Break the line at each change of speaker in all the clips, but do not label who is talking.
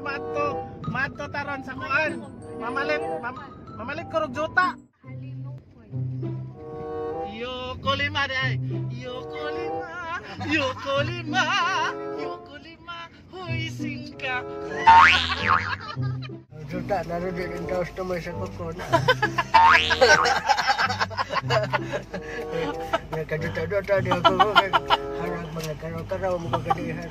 Madto taron sa kuan. Mamalit ko og juta. Yoko lima day. Yoko lima. Hoy singka.
Juta naroon din ang customer sa kokona. Nagkajuta-juta di ako harap mga karaw-karaw mo kagadihan.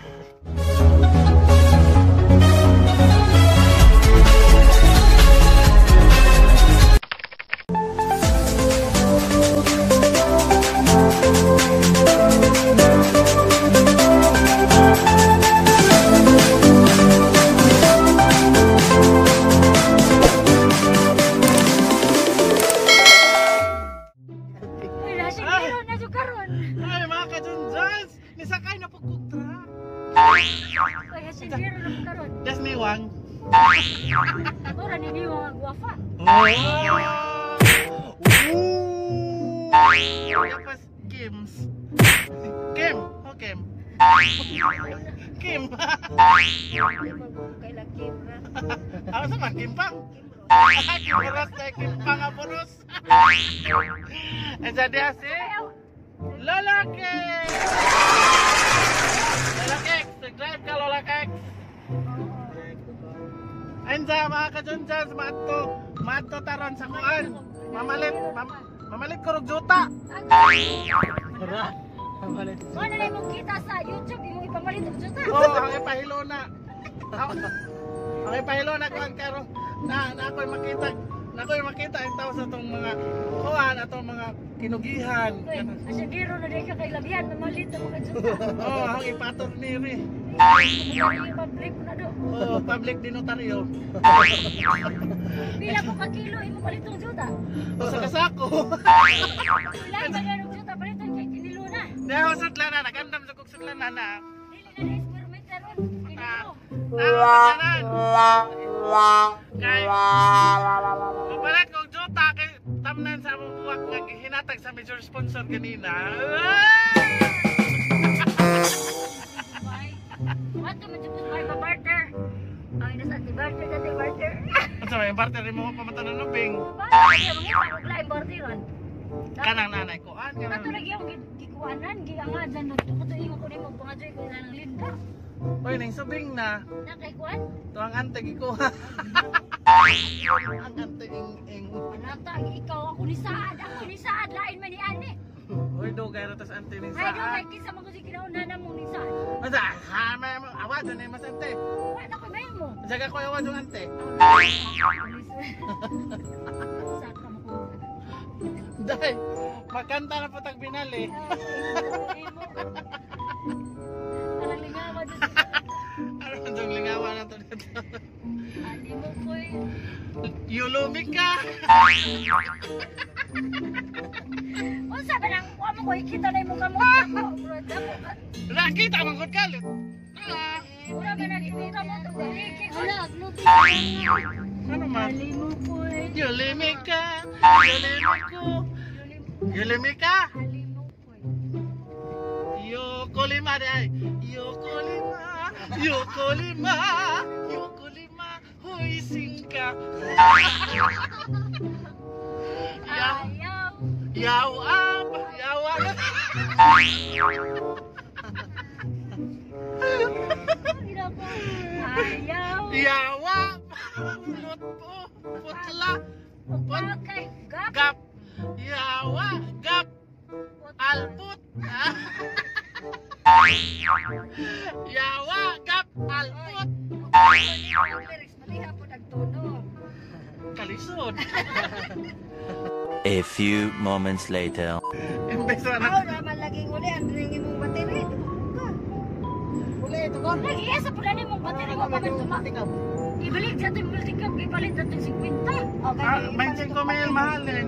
Ay, mga kadunjans! Nisakay na pagkutra!
Kaya si Biro na karon.
Das niwang!
Ora ni Niwang ang guwafa.
Tapos Kims! Kim! Oh, Kim! Kim!
Kailan Kimra?
Ako sama, Kimpang! Kimuras na Kimpang apuros! Jadi hasil Lolakek! Lolakek! Subscribe ka Lolakek! Anza mga kadunjans, Madto taron sa kuan. Mamalit ko og juta.
Mamalit.
Ano na imong kita sa YouTube, imong ipamalit og juta?
Oh, ang ipahilo na. Ang ipahilo na kuan karon. Na ako'y makita ang tao sa itong mga kuhan at mga kinugihan.
Asa Biro na din ka kay labihan, mamalit ang mga juta.
Oh, ang ipator niri.
Public na do.
Oh, public dinotaryo.
Pila po ka kilo imong palit og juta?
O sa kasako.
Pila ba ganong juta palitan kay kinilo na?
Dahil ako sudlan na, nagandam sa kong sudlan na na.
Dili na square meter ron. Kinilo.
Kay mapalit kong juta kay tamnan sa among buwak nga hinatag sa major sponsor kanina.
What to majud may barter? Ang ina sa barter dati barter.
Unsa may barter mo pamatanan no bing?
Lain barter ron.
Kanang nanay ko an
Ato
kanang.
lagi ang gikuanan, giangadan no tukuto ingon ko nimo pangadyoy ko na ng linda.
Oy ning subing na.
Na kay kuan?
Tuang ante gikuha. Ang ante ing.
Panata ikaw ako ni Saad lain man ni ani.
Oy do gay ratas ante ning
Ay do
sa.
kay kisa man ko si kinaunan na mo ni Saad.
Asa ha may awad na mas ante.
Wala ko may mo.
Jaga ko awad yung ante.
Saka mo ko.
Dai makanta na patag binali.
Parang lingawa dito.
Ano man tong lingawan na to dito.
Ani mo ko
Yulumik ka.
unsa ba nang wa mo ko ikita na imong kamot ako. Bro, dako ka.
Nakita man gud kalit.
Wala ba nakikita mo to baliki ko. Wala,
Ano man?
ani mo ko.
Yulumik ka. Yulumik ko. Yulumik ka.
Ali mo ko.
Yoko lima day. Yoko lima. Hoy singka.
Ayaw.
Yaw up.
Ayaw.
Yawa. Pulot po. Putla.
Okay, gap.
Gap. Yawa. Gap. Alput. Yawa. Gap. Alput.
Lyrics maliha po nagtono.
Kalisod.
A few moments later.
Imbes na
Ako naman laging uli ang ringin mong bateri.
Uli ito ko.
Lagi sa pula ni mong bateri mo pagod tumakap. Ibalik sa ating multicam, ipalit sa ating 50. Okay.
may 5 mil mahalin.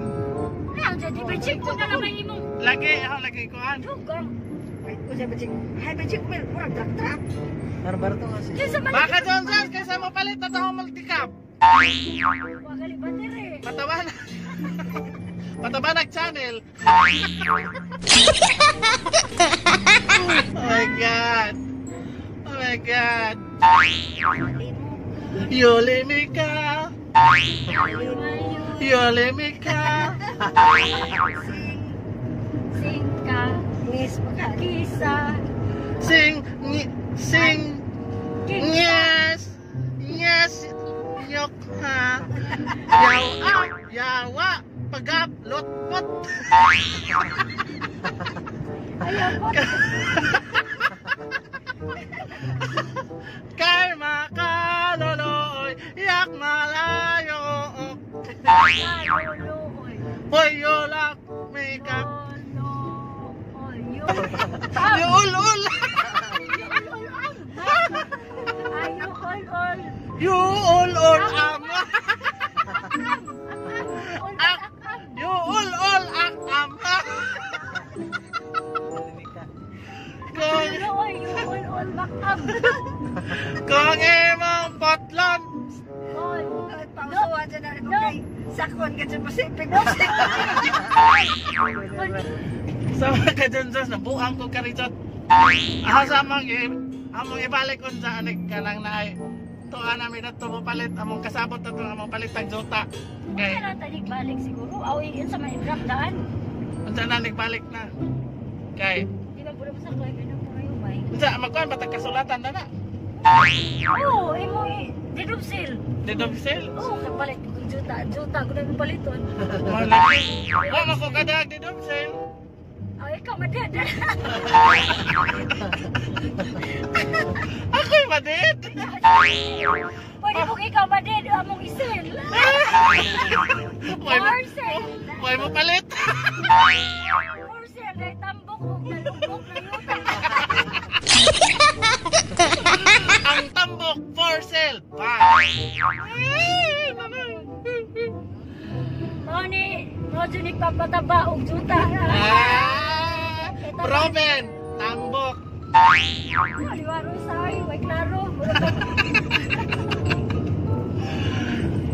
Ano, jadi bicik ko na naman imong
Lagi kuan.
dugang.
Ay, ko siya bachik. Hay bachik mil. Murag daktra. Barbar to kasi.
Kaysa mali.
Baka Johnson, kaysa mapalit na taong multicam.
Wagaling bateri.
Patabanag channel. Oh my God. Oh my God. Yolimika, Yolimika.
Sing ka,
Ngis pa ka.
kisa,
Sing, yes, nyok ha. Yawa, pagap, lotpot.
ayaw ko.
Kay makaloloy, yak malayo.
Luluoy.
Hoyolak, makeup.
Luluoy.
Yulul. Yulul ama. Yulul ak ama. Kung imong potlan.
Pausuwa dyan na rin kay sakon ka dyan Pacific.
Sama ka dyan sa nabuang ko karijot. Among ibalik ko sa anig ka lang na ay tuan namin na ito palit. Among kasabot na ito, among palit ang jota. Okay.
Kaya tanig balik siguro. Awi yun sa may drop daan.
Unsa na nagbalik na. Okay.
Di ba puro sa koy kaya puro yung bay.
Unsa magkuhan ba kasulatan na na?
Oo, imo didop sale.
Didom sale.
Oo, kapalit ko juta ko na yung paliton.
Wala. Wala ko kadag didom sale.
Ay, ikaw madad.
Ako'y madid.
Pwede mo ikaw madad among isil. For sale.
Huwag mo palit.
For sale, ay tambok o nalubok na yuta.
Ang tambok for sale.
Mo ni papataba og juta.
Proven. Tambok.
Liwaro sa ay, way klaro.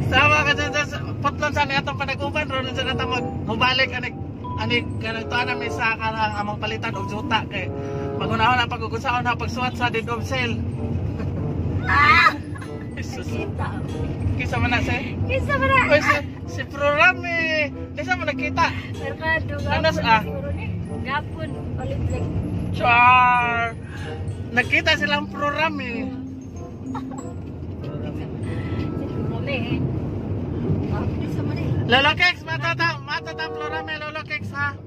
Sama ka dyan sa putlon sa atong panag-uban. Ron sa natang magbalik. Anig ganito namin sa karang among palitan og juta. Kay magunahon na pag-ugusaon na pagsuwat sa deed of sale. Jesus.
Kita.
Kisa man na si?
Kisa ba na?
Oy, si Prorami. Di sa mo nakita?
Merkado
Nanas,
gapon siguro ni. Gapon, palitlik.
Char! Nakita silang Prorami.
Siguro ni.
Isa mo ni.
Lolo Kex, matata Prorami, Lolo Kex ha?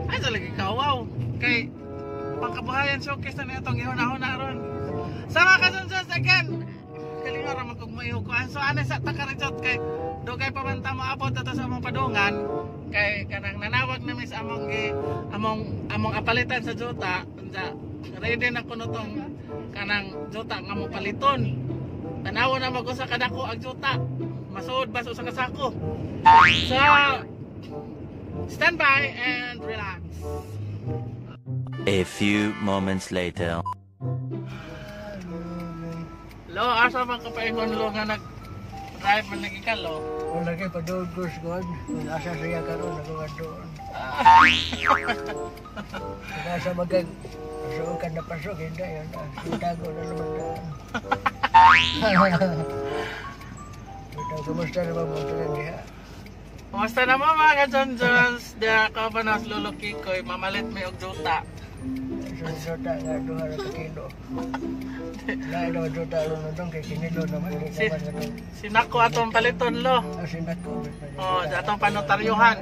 Ay, talaga kawaw. Kay, pangkabuhayan showcase na itong ihunahon na ron. Sama ka dun sus again! Kalinga raman kong mayukuan. So, ano sa takarijot kay dugay pa man tamo abot ato sa among padungan kay kanang nanawag na mis among apalitan sa juta. Unsa ready na kuno tong kanang juta nga mo paliton. Tanaw na mag-usa kadako ang juta. Masuod ba sa usa ka sako. So, stand by and relax.
A few moments later.
Lo, asa man ka paingon lo nga nag-drive man lagi ka lo?
Wala kayo pa-doon course ko. Asa siya karoon. Nagawad doon. Nasa magag... Pasukan ka na pasok. Hindi yun. Itago na naman doon. Ito, kumusta naman mo ito lang diha?
Kumusta naman mga ka-John-Johns? Di ako pa na Lolo Kikoy, mamalit may og juta.
Susuta nga doon na kilo. Lain naman doon talo na doon kay kinilo naman.
Sinako atong paliton lo.
Sinat ko.
Oh, atong panotaryuhan.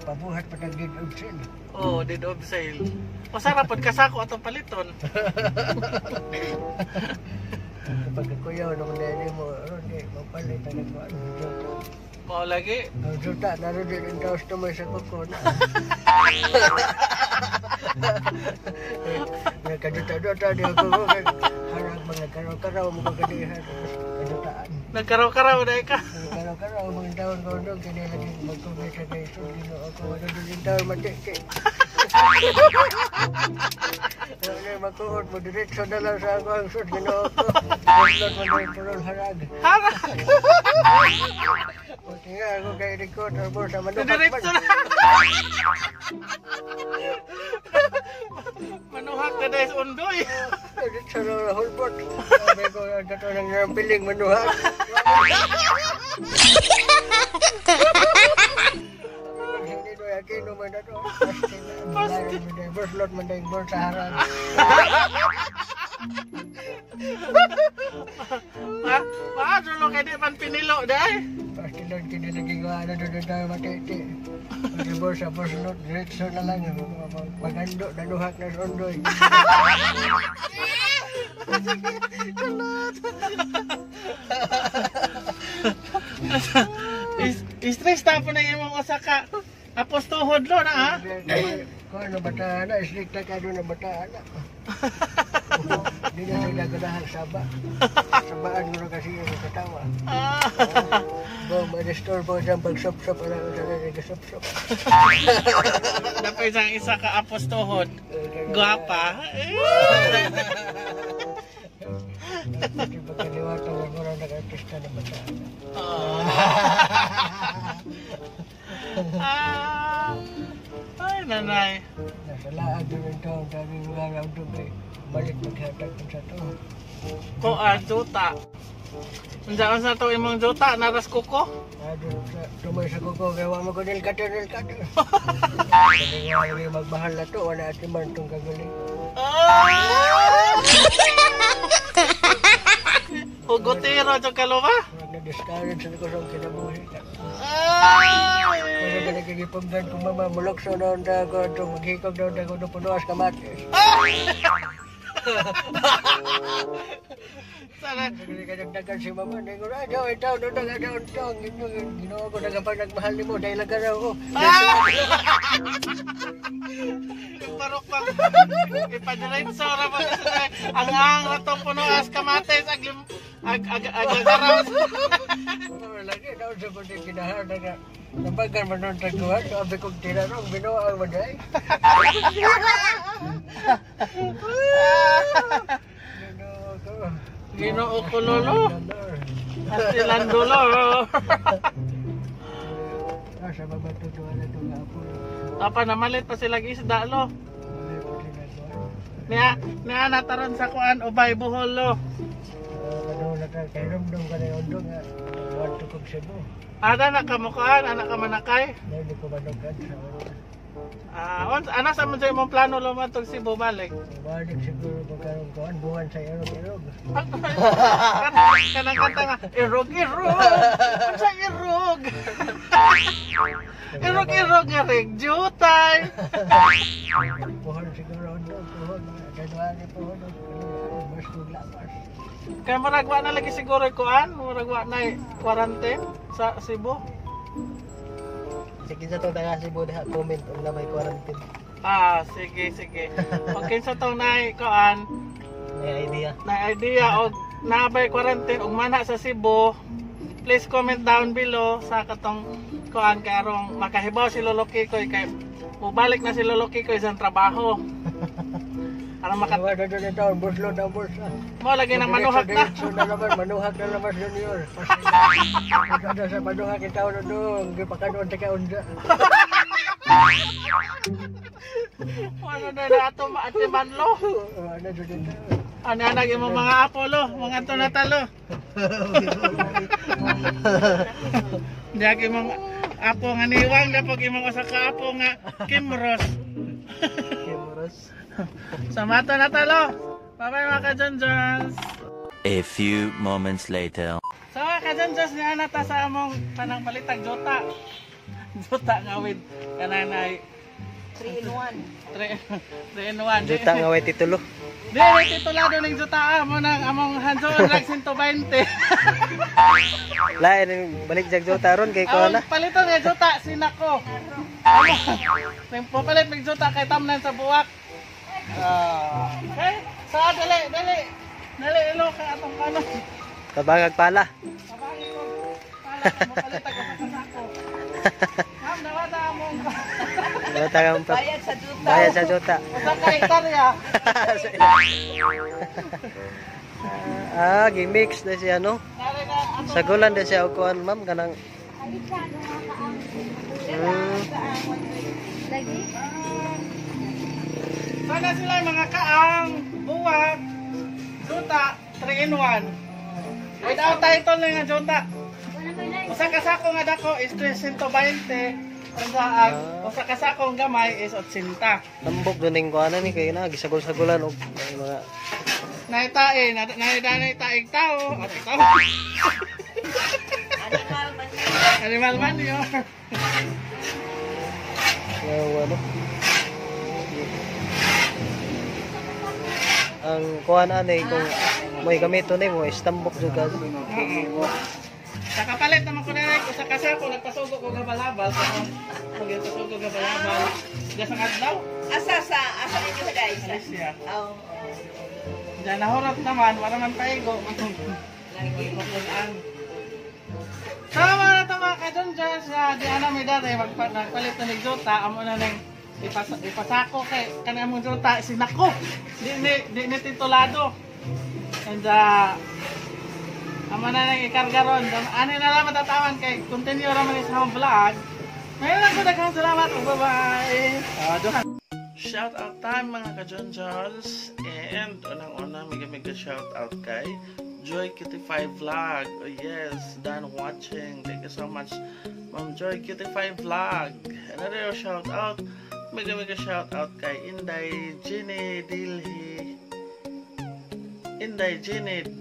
Pabuhat pa ng deed of sale.
Oh, deed of sale. O sarap pod kasako atong paliton.
Kapag kuyaw naman na mo, hindi, mapalit na nagwaan.
Mao lagi.
Ang juta, naroon din ang customer sa kuko na. Nagkajuta-juta, di ako harap mga karaw-karaw, mga kadihan, kajutaan.
Nagkaraw-karaw dai ka.
Karaw-karaw, mga taon ko doon, kaya lagi magkubay sa kaiso, gino ako, wala doon yung taon matiki. Ano magkuhod mo diretso na lang sa ako ang sud Ginoo ko. Buslot man day pulol harag.
Harag.
O tinga ako kay record or sa manuhak
Diretso
man.
na. Manuhak ka dahil sa undoy.
Diretso na lang hulbot. Sabi ko ang kato ng piling manuhak. Hindi ko yakin naman na to. Buslot man day sa harag.
Maadro kay di man pinilo dahil.
Pasti doon kinilagay ko ano doon tayo matiti. Pagkibor sa buslot, diretso na lang. Magando, nanuhak na sundoy.
Stress tapo na yung mga osaka. Apostohod lo na ha?
Kung ano bataan na, islikta ka doon na bataan na. Hindi na sila ganahan saba. Sabaan mo na kasi yung katawa. Ma-restore po dyan pag-sop-sop. Wala ko sana nag-sop-sop.
Dapat isang isa ka apostohod. Guwapa.
Hindi ba kaliwatan mo na nag-artista na bataan na.
Ay, nanay.
Nasa laag doon yung taong sabi mo nga raw doon ay balik maghatag kung sa to.
Koan, juta. Unsa sa to imong juta, naras kuko?
Doon sa tumay sa kuko, kaya wala mo ko nilkater. Sabi nga yung magbahal na to, wala at iman itong kagaling.
Hugotero to kaluma?
Huwag na-discourage sa kusong kinabuhi ka. Kaya ka nagkikipagdan kung mamamulok sa noon na ako ito, maghikog noon na ako ito punuas kamatis.
Sana.
Hindi ka nagdagan si mama, hindi ko na, itaw, doon na daon ito. Ginawa ko na kapag nagmahal ni mo, dahil lang ka raw ko.
Yung parok pang ipadiretso ra ba ang rato punuas kamatis agagaraw.
Lagi daw sa kundi kinahar na nabagan mo noon taguhan, sabi kong tinanong, binuha ang maday.
Ginoo ko lolo. Asilan dolor.
Sa mga tutuan na itong apo.
Apa namalit pa sila isda lo. Niya nataron sa kuan ubay buhol lo.
Ano na ka, kay Rumdong ka na yung undong nga. Huwag tukog Cebu.
Ada na kamukaan, anak ka manakay.
Hindi ko manugad sa
Ano sa mo sa imong plano lo matog Cebu balik?
balik siguro pagkaroon ko. Buwan sa irog-irog.
Kanang kanta nga, irog. Ano sa irog? Irog nga rin, jutay.
Puhon siguro undong. Puhon. January puhon. Mas kuglamas.
Kaya maragwa na lagi siguro kuan, maragwa na quarantine sa Cebu.
Sige sa itong taga Cebu na comment kung na may quarantine.
Sige. Okay sa tong na kuan,
May idea.
na idea og nabay quarantine og mana sa Cebu. Please comment down below sa katong kuan kay arong makahibaw si Lolo Kikoy kay mubalik na si Lolo Kikoy sa trabaho. Arong
Wala na doon ito, ang buslot ang bursa.
mo lagi nang manuhak na.
Diretso na naman, manuhak na naman junior. Pagkada sa manuhak itaw na doon, hindi pa ka doon tika-unda.
Ano na ato maatiman lo.
Ano doon ito?
Ano nag imong mga apo lo, mga tunatalo. Diag imong apo nga niwang dapog imong usa ka apo nga Kimros.
Cameras.
Sa mato na talo. Bye-bye mga ka-Jonjons.
A few moments later.
So mga ka-Jonjons, niya na ta sa among panang palitag jota. Jota nga with kananay
3 in 1.
3 in 1.
Juta nga way titulo.
Di, titulado ng jota mo nang among Hanson Rack 120.
Lain balik jag juta ron kay ko na.
Ang palitan nga jota, sinako. Nang papalit ng jota kay tamnan sa buwak. Okay? So, dali, ilo ka atong kanon.
Tabagag pala.
Sabagay ko, pala, mapalitan ka pa sa sako. Ma'am, nawata among
Matang pa.
Bayad sa duta.
Bayad sa juta.
Usa ka hektarya.
Gimix na siya no.
Nari na ato.
Sagulan din siya og kuan ma'am kanang
Lagi.
Sana sila yung mga kaang, buwak, juta, 3 in 1. Without title na nga juta.
Wala may live.
Usa ka sako nga dako is 320. Usa ka sakong gamay is 80.
tambok duning kuan ni kay na gisagol-sagulan og mga
Naitae, naitae tao. At ikaw. Animal man yun.
ano. Ang kuan anay kung may gamito ni mo is tambok jud ka.
Sa kapalit naman ko na rin, sa kasako, nagpasugo ko gabalabal. Nagpasugo ko gabalabal. Diyan sa kadlaw.
Asa ninyo guys?
Alis siya.
Oh.
Diyan nahurot naman, wala man paigo. Lagi makulaan. Sama na ito mga kadunjan sa Diana Midare, nagpalit na nagjuta, amo na nang ipasako kay kanang mong juta, sinako. Di ni titulado. And amo na nang ikarga ron. Ano na lang matatawan kay continue raman sa akong vlog. Mayroon ako daghang salamat. Bye-bye. Shout out time mga ka-Jonjons. And unang-una mega shout out kay Joy Kitty 5 Vlog. Oh yes, done watching. Thank you so much Ma'am Joy Kitty 5 Vlog. Another shout out, mega shout out kay Inday Jenny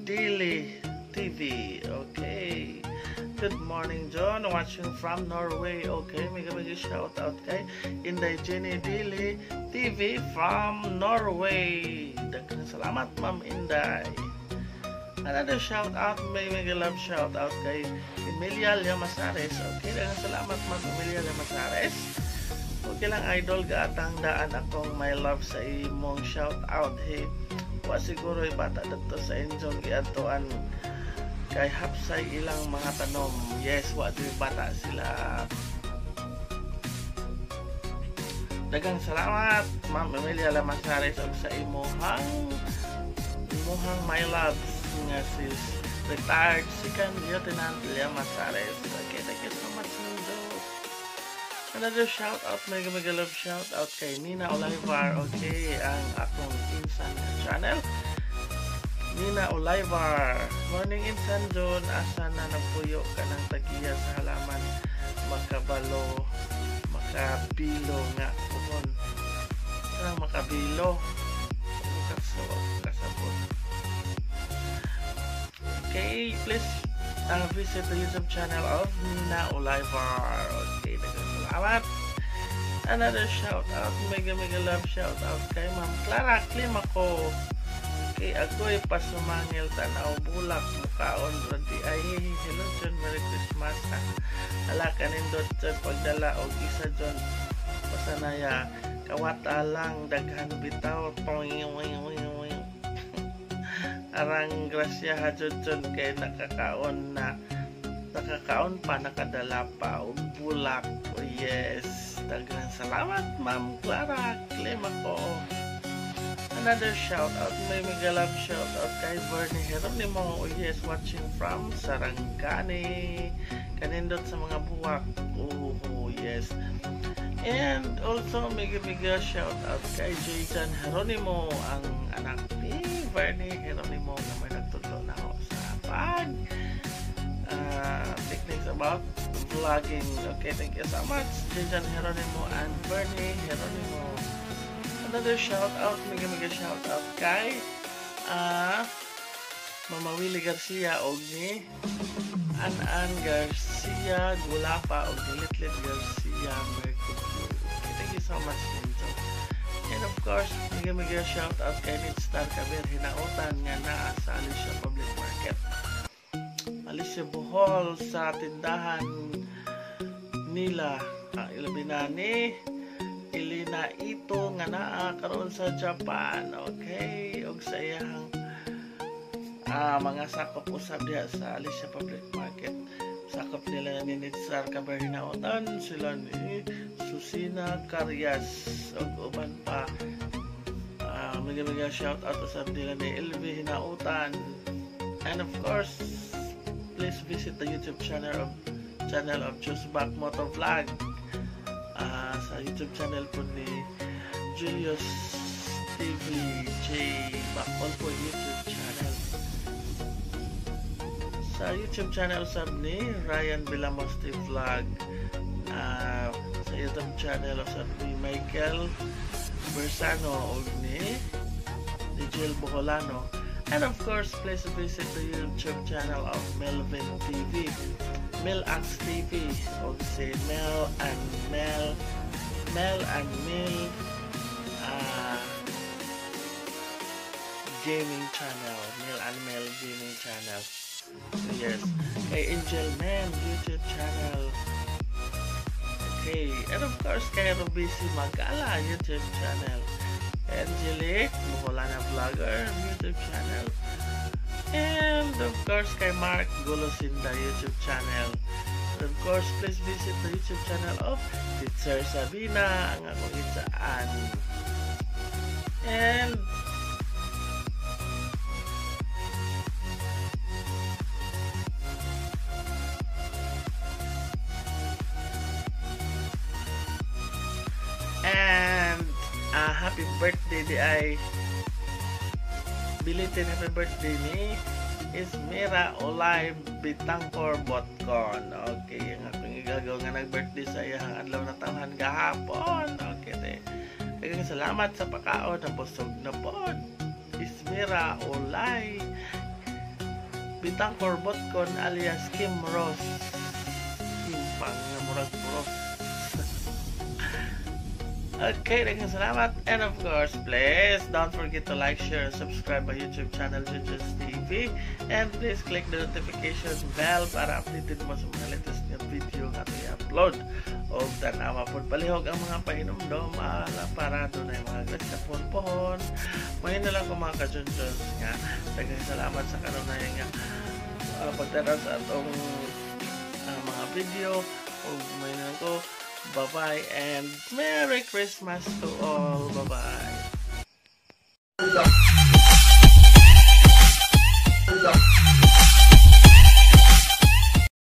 Dili TV. Okay. Good morning, John. Watching from Norway. Okay, mega shout out kay Inday Jenny Dili TV from Norway. Daghang salamat, Ma'am Inday. Another shout out, mega love shout out kay Emilia Llamazares. Okay, daghang salamat, Ma'am Emilia Llamazares. Okay lang, idol, gaatang daan akong my love sa imong shout out. Hey, wa siguro bata dito sa inyong giadtoan kay hapsay ilang mga tanom. Yes, wa di bata sila. Daghang salamat, Ma'am Emilia Llamazares, og sa imong my love nga sis retired second lieutenant Llamazares. Okay, thank you so much, Nindo. Another shout out, mega love shout out kay Nina Olivar. Okay, ang akong insan channel, Nina Olivar. Morning insan John, asa na nagpuyo ka ng tagiya sa halaman, makabilo nga kumon. Sarang makabilo kasabot. Okay, please visit the YouTube channel of Nina Olivar. Okay, salamat. Another shout out, mega love shout out kay Ma'am Clara Climaco. Okay, ako'y pasumangil tanaw bulak mukaon rodi ay hello John, Merry Christmas. Ala kanindot John pagdala og isa John pasanaya kawata lang daghan bitaw arang grasya ha John kay nakakaon pa, nakadala pa og bulak. Oh yes, daghang salamat Ma'am Clara Climaco. Another shout out, may mega love shout out kay Bernie Geronimo. Oh yes, watching from Sarangani, kanindot sa mga buwak. Oh yes. And also mega shout out kay Jason Geronimo, ang anak ni Bernie Geronimo na may nagtudlo na ako sa techniques about vlogging. Okay, thank you so much Jason Geronimo and Bernie Geronimo. Another shout out, mega shout out kay Mama Willie Garcia og ni An Garcia Gulapa og ni Litlit Garcia Mercurio. Okay, thank you so much Ninjo. And of course, mega shout out kay Nidstar Kabir hinautan nga naa sa Alicia Public Market, Alicia Bohol, sa tindahan nila Ilabinani Ilina ito nga naa karon sa Japan. Okay, og sa iyang mga sakop usab diha sa Alicia Public Market. sakop nila ni Nitsar Kabarhinautan, sila ni Susina Caryas ug uban pa. Mga shout out sa nila ni Elvi Hinautan. And of course, please visit the YouTube channel of Chusbak Motovlog. Sa YouTube channel po ni Julius TV J Bakol po YouTube channel. Sa YouTube channel sab ni Ryan Villamosti Vlog. Sa YouTube channel sab ni Michael Bersano o ni Jill Bocolano. And of course, please visit the YouTube channel of Melvin TV, Milax TV, o si Mel and Mel Gaming Channel, Mel and Mel Gaming Channel. Yes, kay Angel Man YouTube channel. Okay, and of course kay Robisi Magala YouTube channel. Angelique Bocolana Vlogger YouTube channel. And of course kay Mark Golosinda YouTube channel. And of course, please visit the YouTube channel of Teacher Sabina, ang akong itsaan. And happy birthday di ay belated happy birthday ni Ismira Olay Bitangkor Botcon. Okay, ang akong igagaw nga nag-birthday sa iyang adlaw na taon gahapon. Okay, daghang salamat sa pakaon ng busog na pod. Ismira Olay Bitangkor Botcon alias Kim Ross. Kimpang nga murag Ross. Okay, daghang salamat. And of course, please don't forget to like, share, and subscribe my YouTube channel, Judges TV. And please click the notification bell para updated mo sa mga latest na video nga i-upload. O tanawa po palihog ang mga pahinumdom para doon ay mga glas na pohon. Ngayon na lang ko mga ka-Junjons nga. Daghang salamat sa kanunay nga pagtanaw sa atong mga video. O ngayon na lang ko. Bye-bye and Merry Christmas to all. Bye-bye.